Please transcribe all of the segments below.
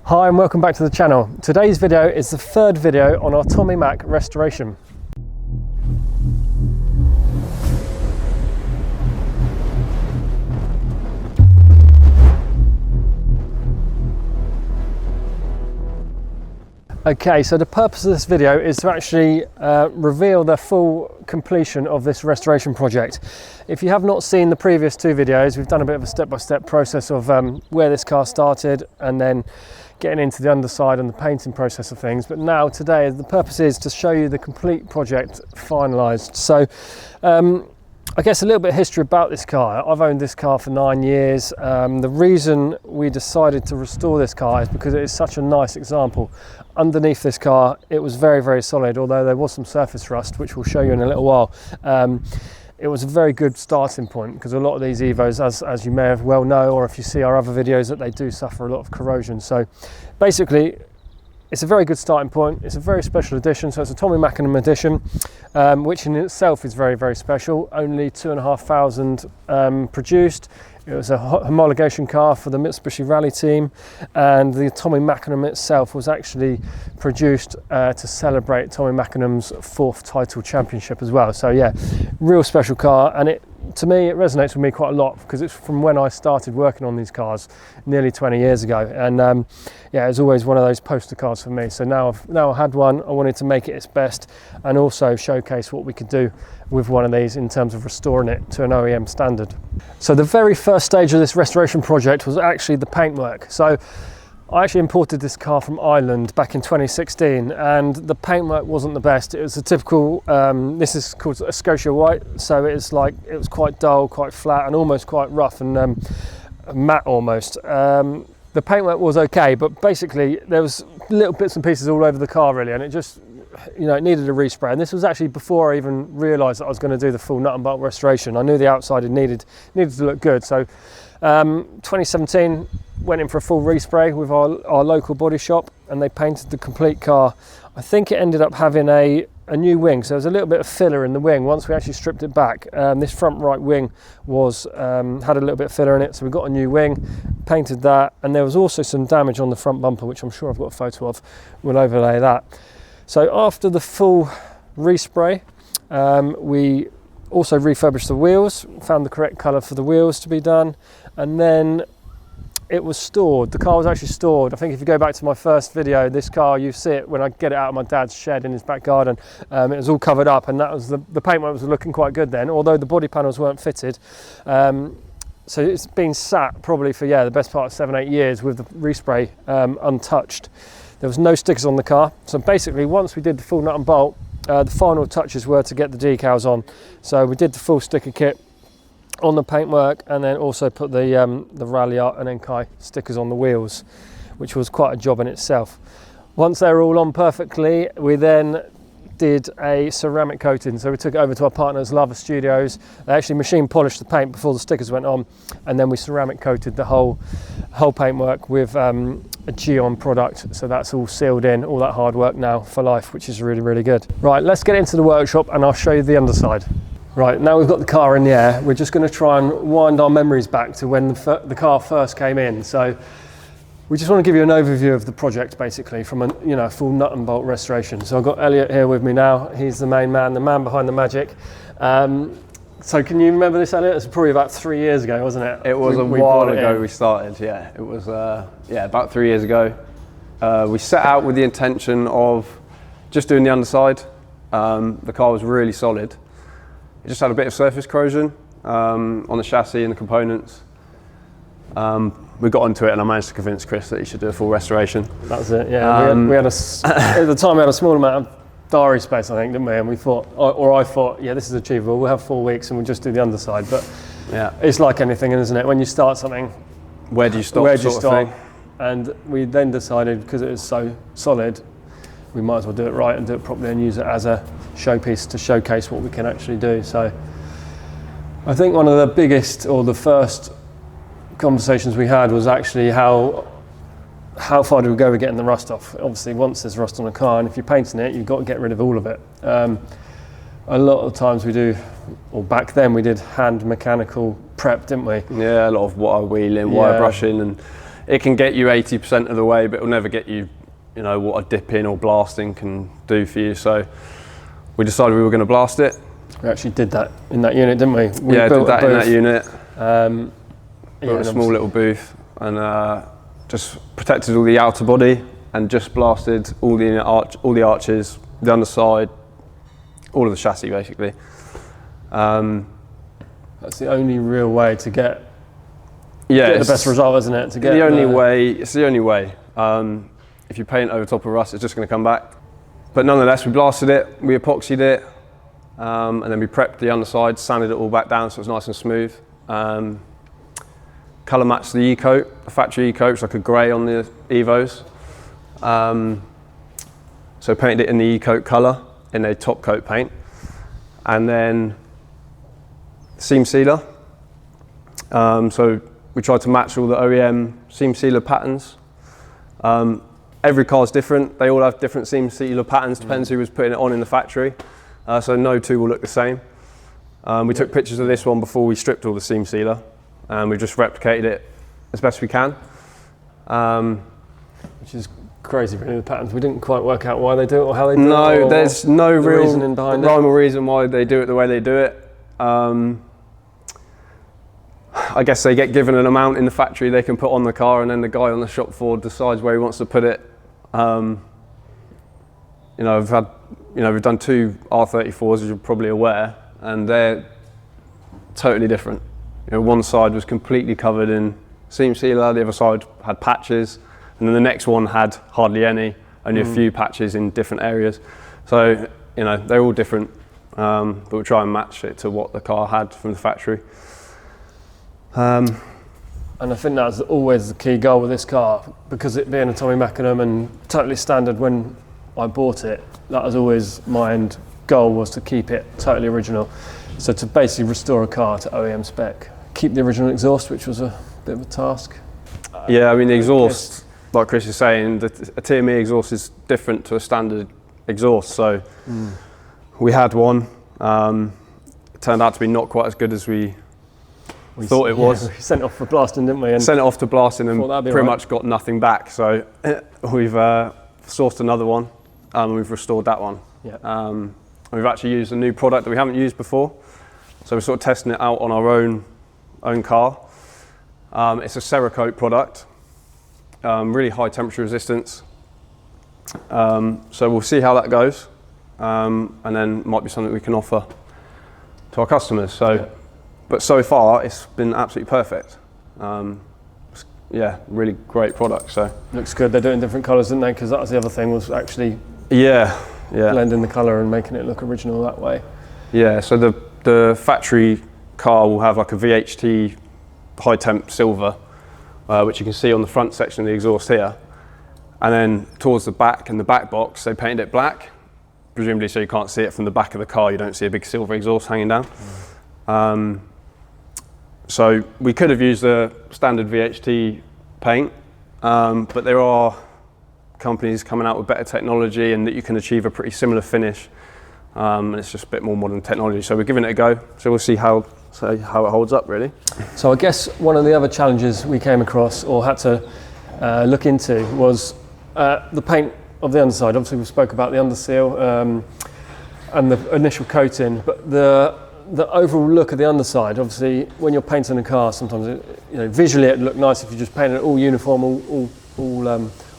Hi and welcome back to the channel. Today's video is the third video on our Tommi Mac restoration. Okay, so the purpose of this video is to actually reveal the full completion of this restoration project. If you have not seen the previous two videos, we've done a bit of a step-by-step process of where this car started and then getting into the underside and the painting process of things. But now today the purpose is to show you the complete project finalised. So I guess a little bit of history about this car. I've owned this car for 9 years. The reason we decided to restore this car is because it is such a nice example. Underneath this car, it was very, very solid, although there was some surface rust, which we'll show you in a little while. It was a very good starting point because a lot of these Evos, as you may have well know, or if you see our other videos, that they do suffer a lot of corrosion. So basically, it's a very good starting point. It's a very special edition, so it's a Tommi Mäkinen edition, which in itself is very, very special. Only 2,500 produced. It was a homologation car for the Mitsubishi rally team, and the Tommi Mäkinen itself was actually produced to celebrate Tommi Mäkinen's 4th title championship as well. So yeah, real special car, and to me it resonates with me quite a lot because it's from when I started working on these cars nearly 20 years ago, and yeah, it's always one of those poster cars for me. So now I've had one, I wanted to make it its best and also showcase what we could do with one of these in terms of restoring it to an OEM standard. So the very first stage of this restoration project was actually the paintwork. So I actually imported this car from Ireland back in 2016, and the paintwork wasn't the best. It was a typical, this is called a Scotia white, so it was quite dull, quite flat, and almost quite rough and matte almost. The paintwork was okay, but basically there was little bits and pieces all over the car really, and it just, you know, it needed a respray. And this was actually before I even realised that I was going to do the full nut and bolt restoration. I knew the outside needed to look good. So 2017 went in for a full respray with our local body shop, and they painted the complete car. I think it ended up having a new wing, so there's a little bit of filler in the wing once we actually stripped it back. This front right wing was had a little bit of filler in it, so we got a new wing, painted that, and there was also some damage on the front bumper, which I'm sure I've got a photo of. We'll overlay that. So after the full respray, we also refurbished the wheels, found the correct colour for the wheels to be done, and then it was stored. The car was actually stored. I think if you go back to my first video, this car, you see it when I get it out of my dad's shed in his back garden. It was all covered up, and that was the paintwork was looking quite good then, although the body panels weren't fitted. So it's been sat probably for, yeah, the best part of 7-8 years with the respray untouched. There was no stickers on the car. So basically, once we did the full nut and bolt, the final touches were to get the decals on. So we did the full sticker kit on the paintwork, and then also put the Ralliart and Enkai stickers on the wheels, which was quite a job in itself. Once they were all on perfectly, we then did a ceramic coating. So we took it over to our partners, Lava Studios. They actually machine polished the paint before the stickers went on, and then we ceramic coated the whole paintwork with a Geon product. So that's all sealed in, all that hard work now for life, which is really, really good. Right, let's get into the workshop and I'll show you the underside. Right, now we've got the car in the air, we're just going to try and wind our memories back to when the car first came in. So we just want to give you an overview of the project, basically, from a full nut and bolt restoration. So I've got Elliott here with me now. He's the main man, the man behind the magic. So can you remember this, Elliott? It's probably about 3 years ago, wasn't it? It was a while ago we started, yeah. It was, about 3 years ago. We set out with the intention of just doing the underside. The car was really solid. It just had a bit of surface corrosion on the chassis and the components. We got onto it, and I managed to convince Chris that he should do a full restoration. That's it, yeah. We had at the time we had a small amount of diary space, I think, didn't we? And we thought, or I thought, yeah, this is achievable. We'll have 4 weeks and we'll just do the underside. But yeah, it's like anything, isn't it? When you start something, where do you stop? Where do you stop? And we then decided, because it was so solid, we might as well do it right and do it properly and use it as a showpiece to showcase what we can actually do. So I think one of the biggest, or the first conversations we had, was actually how far do we go with getting the rust off. Obviously, once there's rust on a car, and if you're painting it, you've got to get rid of all of it. A lot of times we do, or back then we did hand mechanical prep, didn't we? Yeah, a lot of wire wheeling, wire brushing, and it can get you 80% of the way, but it'll never get you, you know, what a dip in or blasting can do for you. So we decided we were going to blast it. We actually did that in that unit, didn't we? Yeah, did that in that unit. Yeah, a small little booth and just protected all the outer body and just blasted all the arches, the underside, all of the chassis basically. That's the only real way to get the best result, isn't it? To get the only way. It's the only way. If you paint over top of rust, it's just going to come back. But nonetheless, we blasted it, we epoxied it, and then we prepped the underside, sanded it all back down so it's nice and smooth. Colour matched the E-coat, the factory E-coat, it's like a grey on the Evos. So painted it in the E-coat colour, in a top coat paint. And then seam sealer. So we tried to match all the OEM seam sealer patterns. Every car's different, they all have different seam sealer patterns, depends who was putting it on in the factory. So no two will look the same. We took pictures of this one before we stripped all the seam sealer, and we just replicated it as best we can. Which is crazy, really, the patterns. We didn't quite work out why they do it or how they do it. No, there's no real reasoning behind it. rhyme or reason why they do it the way they do it. I guess they get given an amount in the factory they can put on the car, and then the guy on the shop floor decides where he wants to put it. You know, we've done 2 R34s, as you're probably aware, and they're totally different. You know, one side was completely covered in seam sealer, the other side had patches, and then the next one had hardly any, only a few patches in different areas. So, you know, they're all different, but we'll try and match it to what the car had from the factory. And I think that's always the key goal with this car, because it being a Tommi Mäkinen and totally standard when I bought it, that was always my end goal, was to keep it totally original. So to basically restore a car to OEM spec, keep the original exhaust, which was a bit of a task. Yeah, I mean the exhaust, like Chris is saying, a TME exhaust is different to a standard exhaust. So we had one, it turned out to be not quite as good as we thought it was. We sent it off for blasting, didn't we? And sent it off to blasting and pretty much got nothing back. So we've sourced another one and we've restored that one. Yeah. We've actually used a new product that we haven't used before. So we're sort of testing it out on our own car. It's a Cerakote product, really high temperature resistance. So we'll see how that goes. And then might be something we can offer to our customers. So, but so far it's been absolutely perfect. Yeah, really great product. So looks good. They're doing different colours, didn't they? Because that was the other thing, was actually blending the colour and making it look original that way. Yeah. So the factory car will have like a VHT high temp silver, which you can see on the front section of the exhaust here. And then towards the back and the back box, they painted it black, presumably so you can't see it from the back of the car. You don't see a big silver exhaust hanging down. So we could have used a standard VHT paint, but there are companies coming out with better technology and that you can achieve a pretty similar finish, and it's just a bit more modern technology. So we're giving it a go. So we'll see how it holds up, really. So I guess one of the other challenges we came across or had to look into was the paint of the underside. Obviously we spoke about the underseal and the initial coating, but the overall look of the underside, obviously when you're painting a car, sometimes visually it'd look nice if you just painted it all uniform, all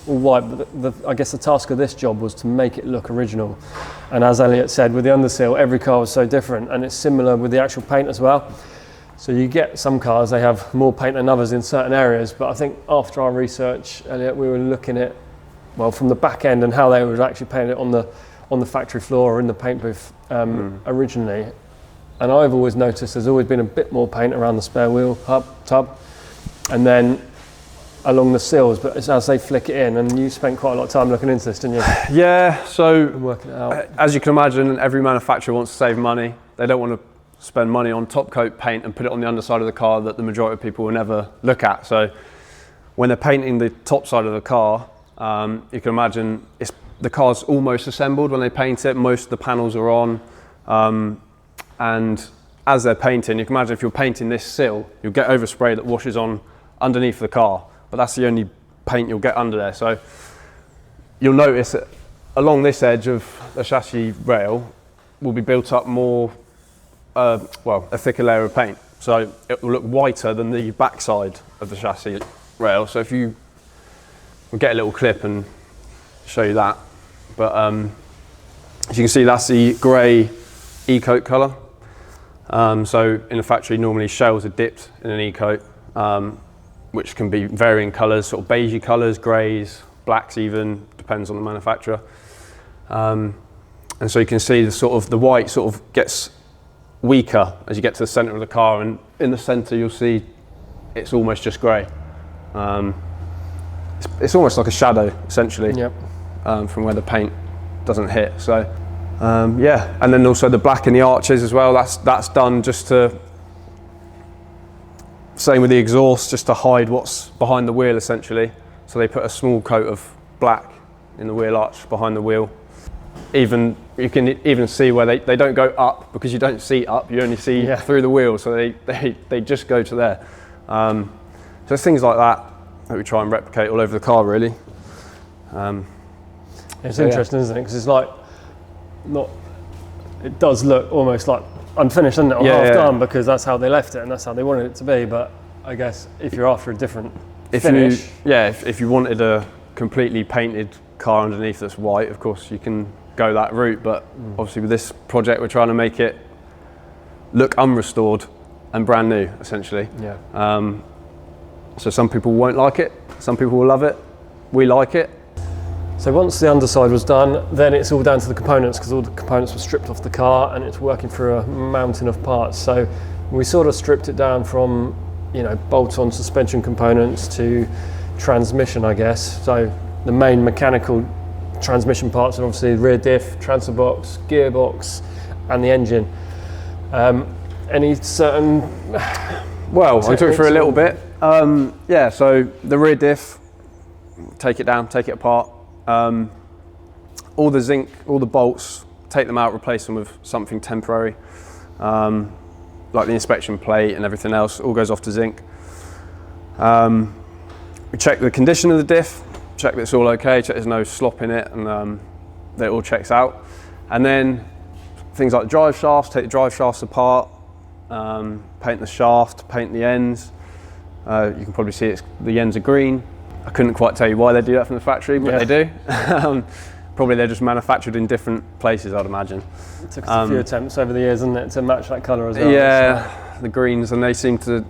white, but I guess the task of this job was to make it look original. And as Elliott said, with the underseal, every car was so different, and it's similar with the actual paint as well. So you get some cars, they have more paint than others in certain areas, but I think after our research, Elliott, we were looking at, well, from the back end and how they would actually paint it on the factory floor or in the paint booth originally. And I've always noticed there's always been a bit more paint around the spare wheel tub, and then along the sills, but it's as they flick it in, and you spent quite a lot of time looking into this, didn't you? Yeah, so working it out. As you can imagine, every manufacturer wants to save money. They don't want to spend money on top coat paint and put it on the underside of the car that the majority of people will never look at. So when they're painting the top side of the car, you can imagine the car's almost assembled when they paint it. Most of the panels are on. And as they're painting, you can imagine if you're painting this sill, you'll get overspray that washes on underneath the car, but that's the only paint you'll get under there. So you'll notice that along this edge of the chassis rail will be built up more, well, a thicker layer of paint. So it will look whiter than the backside of the chassis rail. So if you, we'll get a little clip and show you that. But as you can see, that's the grey e-coat colour. So in the factory, normally shells are dipped in an e-coat, which can be varying colours, sort of beigey colours, greys, blacks even, depends on the manufacturer. And so you can see the white sort of gets weaker as you get to the centre of the car, and in the centre you'll see it's almost just grey. It's almost like a shadow, essentially, yep. From where the paint doesn't hit. So yeah, and then also the black in the arches as well, that's done just to, same with the exhaust, just to hide what's behind the wheel essentially. So they put a small coat of black in the wheel arch behind the wheel. Even you can even see where they don't go up, because you don't see up, you only see through the wheel, so they just go to there. So it's things like that we try and replicate all over the car, really. It's interesting, isn't it? Because it's like it does look almost like unfinished, doesn't it, or half done, because that's how they left it and that's how they wanted it to be. But I guess if you're after a different finish, if you wanted a completely painted car underneath that's white, of course you can go that route. But obviously with this project, we're trying to make it look unrestored and brand new, essentially. Yeah. So some people won't like it, some people will love it. We like it. So once the underside was done, then it's all down to the components, because all the components were stripped off the car and it's working through a mountain of parts. So we sort of stripped it down from, you know, bolt-on suspension components to transmission, I guess. So the main mechanical transmission parts are obviously the rear diff, transfer box, gearbox, and the engine. Any certain... Well, I took it for a little bit. Yeah, so the rear diff, take it down, take it apart. All the zinc, all the bolts, take them out, replace them with something temporary. Like the inspection plate and everything else, all goes off to zinc. We check the condition of the diff, check that it's all okay, check there's no slop in it, and that it all checks out. And then things like drive shafts, take the drive shafts apart, paint the shaft, paint the ends. You can probably see the ends are green. I couldn't quite tell you why they do that from the factory, but they do. Probably they're just manufactured in different places, I'd imagine. It took us a few attempts over the years, didn't it, to match that colour as well. Yeah, the greens, and they seem to,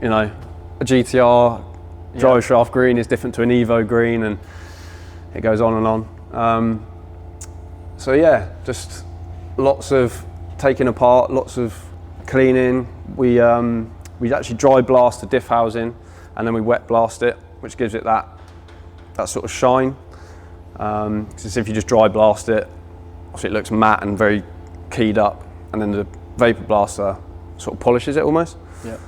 you know, a GTR drive shaft green is different to an Evo green, and it goes on and on. So yeah, just lots of taking apart, lots of cleaning. We actually dry blast the diff housing, and then we wet blast it, which gives it that sort of shine. Because if you just dry blast it, obviously it looks matte and very keyed up, and then the vapor blaster sort of polishes it almost. Yeah.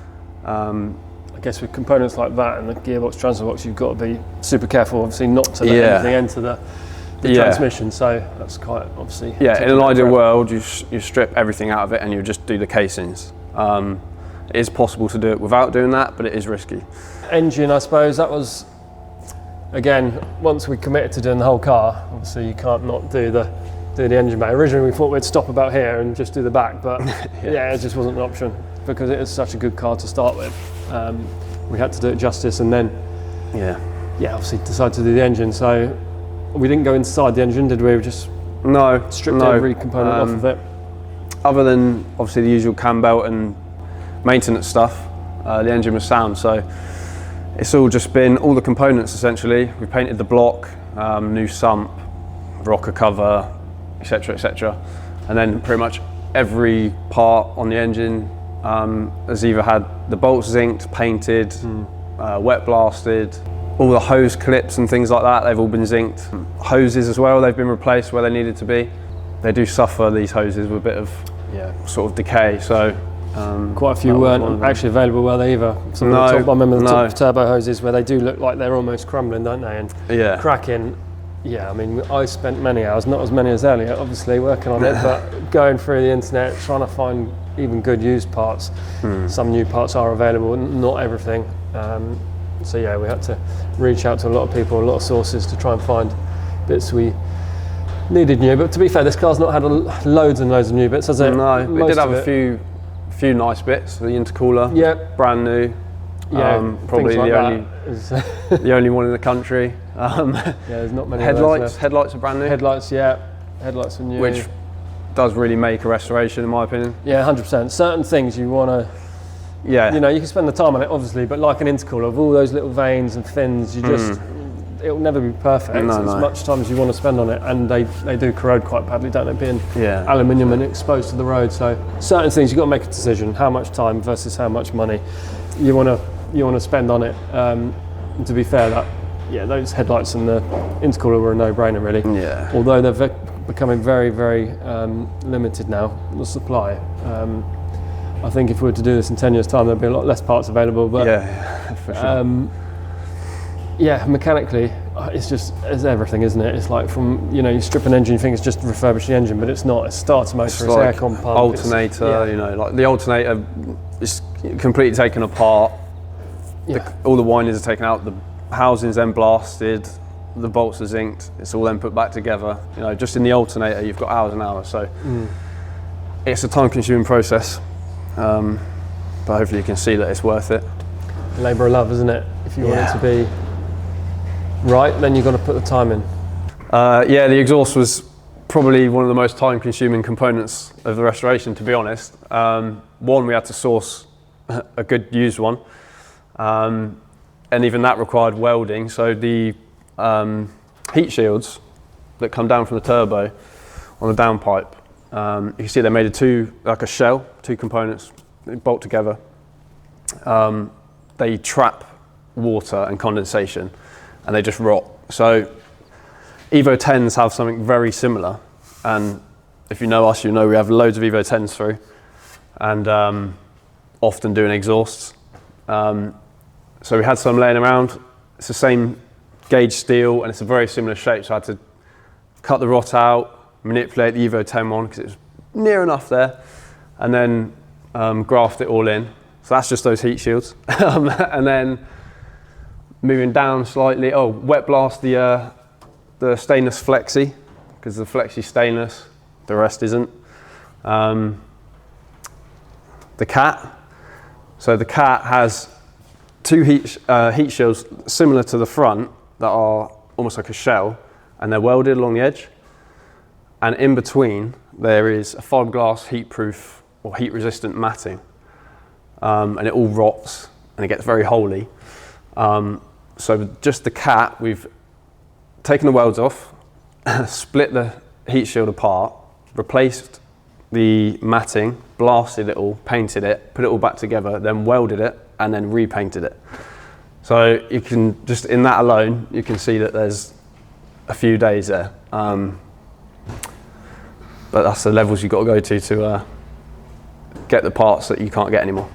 I guess with components like that and the gearbox, transfer box, you've got to be super careful, obviously, not to let anything enter the transmission. So that's quite obviously. Yeah, in an ideal world, you strip everything out of it and you just do the casings. It is possible to do it without doing that, but it is risky. Engine, I suppose, that was, again, once we committed to doing the whole car, obviously you can't not do the engine bay. Originally we thought we'd stop about here and just do the back, but yeah, it just wasn't an option because it is such a good car to start with. We had to do it justice, and then obviously decided to do the engine. So we didn't go inside the engine, did we? We just stripped every component off of it. Other than obviously the usual cam belt and maintenance stuff, the engine was sound. So it's all just been all the components essentially. We painted the block, new sump, rocker cover, etc., etc., and then pretty much every part on the engine has either had the bolts zinced, painted, wet blasted. All the hose clips and things like that, they've all been zinced. Hoses as well, they've been replaced where they needed to be. They do suffer, these hoses, with a bit of sort of decay. So quite a few weren't actually available, were they either? Some of the top, I remember the top turbo hoses where they do look like they're almost crumbling, don't they? And cracking. Yeah, I mean, I spent many hours, not as many as Elliott, obviously, working on it, but going through the internet, trying to find even good used parts. Some new parts are available, not everything. So yeah, we had to reach out to a lot of people, a lot of sources to try and find bits we needed new. But to be fair, this car's not had loads and loads of new bits, has it? No, we did have a few nice bits. The intercooler, yeah, brand new. Yeah, probably like the only one in the country. Yeah, there's not many. Headlights are brand new. Headlights are new. Which does really make a restoration, in my opinion. Yeah, 100%. Certain things you want to. Yeah. You know, you can spend the time on it, obviously, but like an intercooler, of all those little veins and fins, you just. It'll never be perfect. As much time as you want to spend on it, and they do corrode quite badly, don't they? Being aluminium and exposed to the road. So certain things you've got to make a decision: how much time versus how much money you want to spend on it. To be fair, those headlights and the intercooler were a no-brainer, really. Yeah. Although they're becoming very, very limited now, the supply. I think if we were to do this in 10 years' time, there'd be a lot less parts available. But for sure. Mechanically, it's everything, isn't it? It's like you strip an engine, you think it's just refurbish the engine, but it's not. It's starter motor, it's like aircon pump, alternator. Like the alternator is completely taken apart. All the windings are taken out. The housing's then blasted. The bolts are zinced. It's all then put back together. Just in the alternator, you've got hours and hours. So it's a time-consuming process. But hopefully, you can see that it's worth it. Labour of love, isn't it? If you want it to be right, then you've got to put the time in. The exhaust was probably one of the most time-consuming components of the restoration, to be honest. One, we had to source a good used one, and even that required welding. So the heat shields that come down from the turbo on the downpipe, you can see they made like a shell, two components, they bolt together. They trap water and condensation, and they just rot. So Evo 10s have something very similar, and if you know us, you know we have loads of Evo 10s through, and often doing exhausts. So we had some laying around. It's the same gauge steel, and it's a very similar shape, so I had to cut the rot out, manipulate the Evo 10 one, because it was near enough there, and then graft it all in. So that's just those heat shields. And then moving down slightly, wet blast the stainless flexi, because the flexi stainless, the rest isn't. The cat. So the cat has two heat shields similar to the front that are almost like a shell, and they're welded along the edge. And in between, there is a fiberglass heat-proof or heat-resistant matting. And it all rots and it gets very holy. So with just the cat, we've taken the welds off, split the heat shield apart, replaced the matting, blasted it all, painted it, put it all back together, then welded it, and then repainted it. So you can just, in that alone, you can see that there's a few days there. But that's the levels you've got to go to get the parts that you can't get anymore.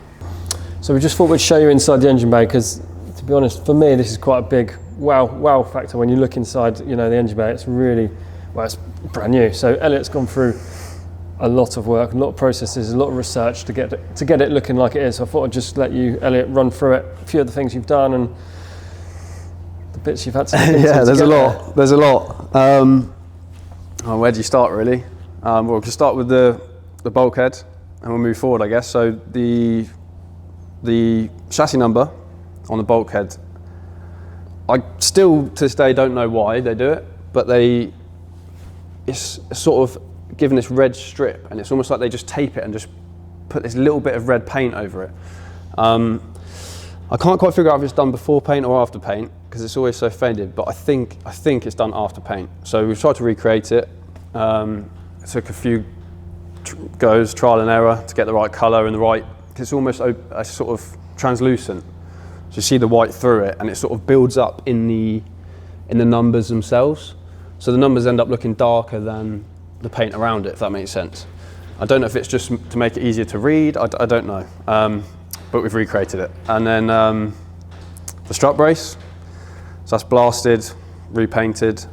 So we just thought we'd show you inside the engine bay, because to be honest, for me, this is quite a big wow factor when you look inside, the engine bay. It's really, it's brand new. So Elliott's gone through a lot of work, a lot of processes, a lot of research to get it looking like it is. So I thought I'd just let you, Elliott, run through it, a few of the things you've done and the bits you've had to look into. There's a lot. Where do you start, really? Well, we can start with the bulkhead, and we'll move forward, I guess. So the chassis number on the bulkhead, I still to this day don't know why they do it, but it's sort of given this red strip, and it's almost like they just tape it and just put this little bit of red paint over it. I can't quite figure out if it's done before paint or after paint, because it's always so faded, but I think it's done after paint. So we've tried to recreate it. It took a few goes, trial and error, to get the right colour and the right, because it's almost a sort of translucent. So you see the white through it, and it sort of builds up in the numbers themselves. So the numbers end up looking darker than the paint around it, if that makes sense. I don't know if it's just to make it easier to read, I don't know. But we've recreated it. And then the strut brace, so that's blasted, repainted.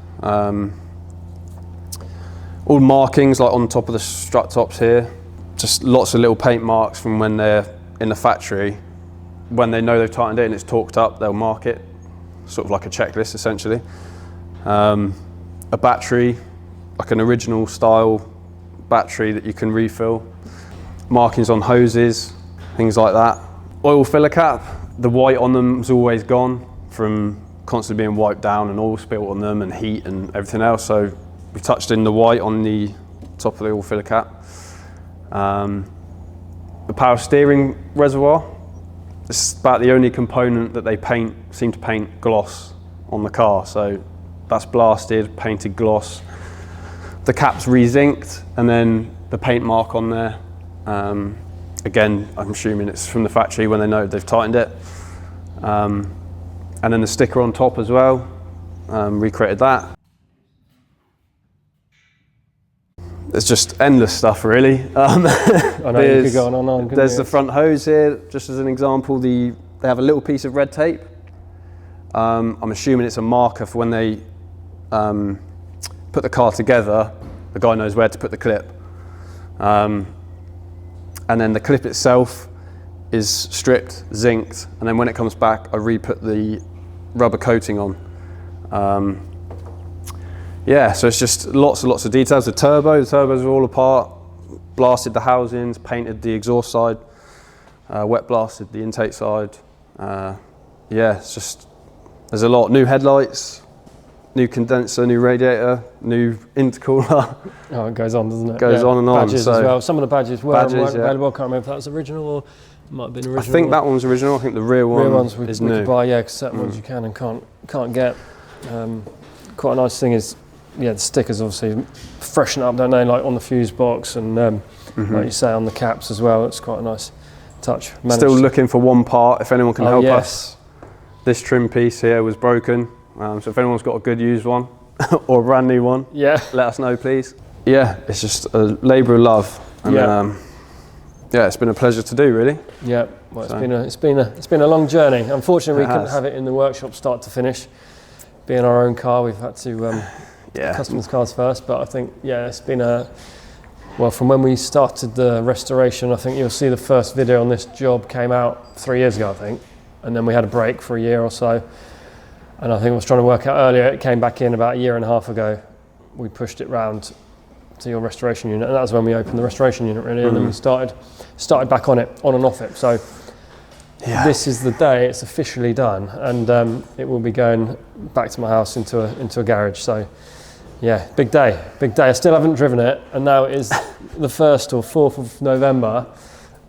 All markings like on top of the strut tops here, just lots of little paint marks from when they're in the factory, when they know they've tightened it and it's torqued up, they'll mark it, sort of like a checklist essentially. A battery, like an original style battery that you can refill. Markings on hoses, things like that. Oil filler cap, the white on them is always gone from constantly being wiped down and oil spilt on them and heat and everything else. So we touched in the white on the top of the oil filler cap. The power steering reservoir, it's about the only component that they seem to paint gloss on the car. So that's blasted, painted gloss. The cap's re-zinced, and then the paint mark on there. Again, I'm assuming it's from the factory when they know they've tightened it. And then the sticker on top as well, recreated that. There's just endless stuff really. I know you could go on. There's the front hose here, just as an example. They have a little piece of red tape. I'm assuming it's a marker for when they put the car together, the guy knows where to put the clip. And then the clip itself is stripped, zinced, and then when it comes back, I re-put the rubber coating on. Yeah, so it's just lots and lots of details. The turbos are all apart, blasted the housings, painted the exhaust side, wet blasted the intake side. Yeah, it's just, there's a lot. New headlights, new condenser, new radiator, new intercooler. Oh, it goes on, doesn't it? Goes on and on. Badges so as well. Some of the badges weren't yeah. available. I can't remember if that was original or it might have been original. I think that one's original. I think the rear ones is we new. could buy, yeah, because certain ones you can and can't get. Quite a nice thing is, yeah, the stickers obviously freshen up, don't they? Like on the fuse box and like you say on the caps as well. It's quite a nice touch. Still looking for one part. If anyone can help yes. us. This trim piece here was broken. So if anyone's got a good used one or a brand new one, yeah, let us know, please. Yeah, it's just a labour of love. And, yeah, it's been a pleasure to do, really. Yeah, well, it's been a long journey. Unfortunately, we couldn't have it in the workshop start to finish. Being our own car, we've had to customers' cars first. But I think, yeah, it's been well, from when we started the restoration, I think you'll see the first video on this job came out 3 years ago, I think. And then we had a break for a year or so. And I think I was trying to work out earlier, it came back in about a year and a half ago. We pushed it round to your restoration unit, and that was when we opened the restoration unit really, and then we started back on it, on and off it. So this is the day it's officially done, and it will be going back to my house into a garage. So yeah, big day. I still haven't driven it, and now it is the 1st or 4th of November.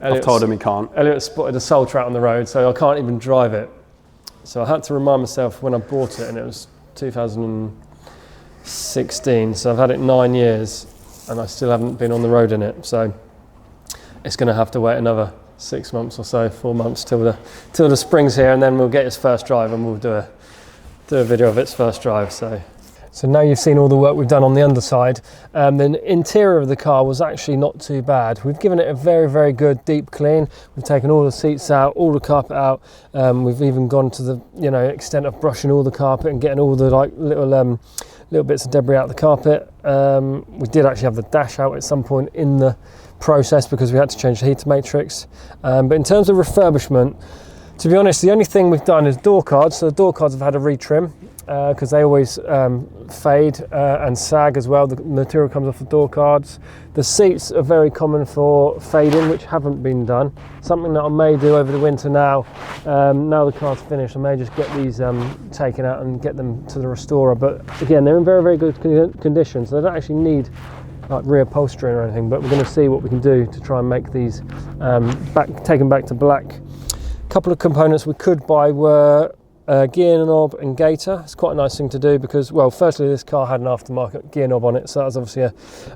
I've told him he can't. Elliott spotted a soul trout on the road, so I can't even drive it. So I had to remind myself when I bought it, and it was 2016, so I've had it 9 years, and I still haven't been on the road in it. So it's going to have to wait another 6 months or so, 4 months till the spring's here, and then we'll get its first drive, and we'll do a video of its first drive. So now you've seen all the work we've done on the underside. The interior of the car was actually not too bad. We've given it a very, very good deep clean. We've taken all the seats out, all the carpet out. We've even gone to the extent of brushing all the carpet and getting all the little bits of debris out of the carpet. We did actually have the dash out at some point in the process because we had to change the heater matrix. But in terms of refurbishment, to be honest, the only thing we've done is door cards. So the door cards have had a retrim because they always fade and sag as well. The material comes off the door cards. The seats are very common for fading, which haven't been done. Something that I may do over the winter now. Now the car's finished, I may just get these taken out and get them to the restorer. But again, they're in very, very good condition, so they don't actually need like reupholstering or anything. But we're going to see what we can do to try and make these take them back to black. A couple of components we could buy were gear knob and gaiter. It's quite a nice thing to do because, well, firstly this car had an aftermarket gear knob on it, so that was obviously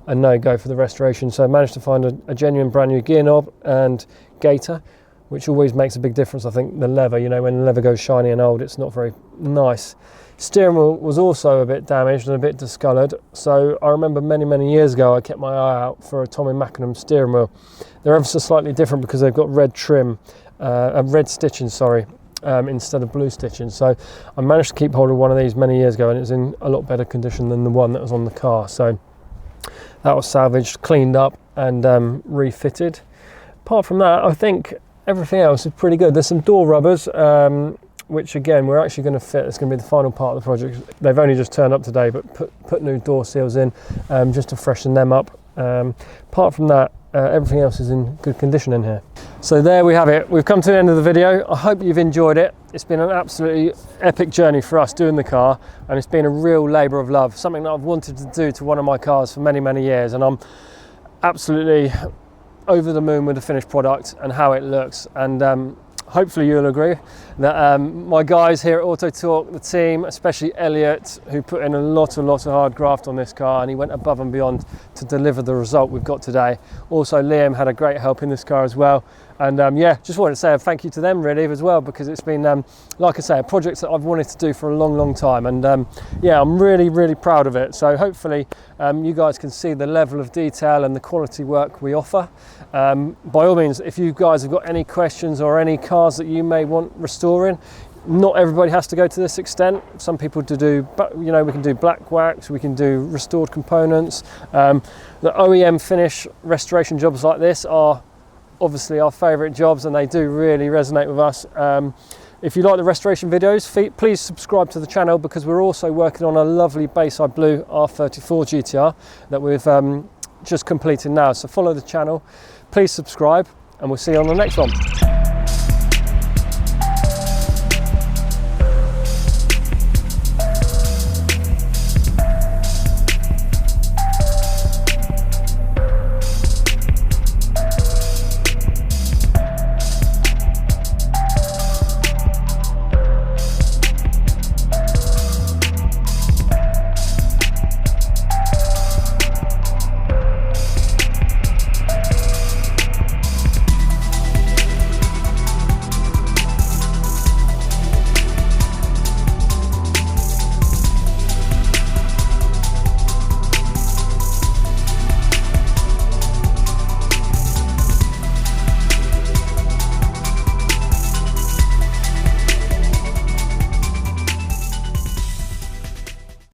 a no-go for the restoration. So I managed to find a genuine brand new gear knob and gaiter, which always makes a big difference. I think the leather, when the leather goes shiny and old, it's not very nice. Steering wheel was also a bit damaged and a bit discoloured, so I remember many years ago I kept my eye out for a Tommi Mäkinen steering wheel. They're ever so slightly different because they've got red trim, red stitching, instead of blue stitching. So I managed to keep hold of one of these many years ago, and it's in a lot better condition than the one that was on the car. So that was salvaged, cleaned up and refitted. Apart from that, I think everything else is pretty good. There's some door rubbers, which again, we're actually going to fit. It's going to be the final part of the project. They've only just turned up today, but put new door seals in just to freshen them up. Apart from that, everything else is in good condition in here. So there we have it. We've come to the end of the video. I hope you've enjoyed it. It's been an absolutely epic journey for us doing the car, and it's been a real labour of love, something that I've wanted to do to one of my cars for many, many years, and I'm absolutely over the moon with the finished product and how it looks. And hopefully you'll agree that my guys here at Auto Talk, the team, especially Elliott, who put in a lot of hard graft on this car, and he went above and beyond to deliver the result we've got today. Also, Liam had a great help in this car as well. And yeah, just wanted to say a thank you to them really as well, because it's been, like I say, a project that I've wanted to do for a long time. And yeah, I'm really proud of it. So hopefully you guys can see the level of detail and the quality work we offer. By all means, if you guys have got any questions or any cars that you may want restoring, not everybody has to go to this extent. Some people to do, you know, we can do black wax, we can do restored components. The OEM finish restoration jobs like this are obviously our favourite jobs, and they do really resonate with us. If you like the restoration videos, please subscribe to the channel, because we're also working on a lovely Bayside Blue R34 GTR that we've just completed now. So follow the channel, please subscribe, and we'll see you on the next one.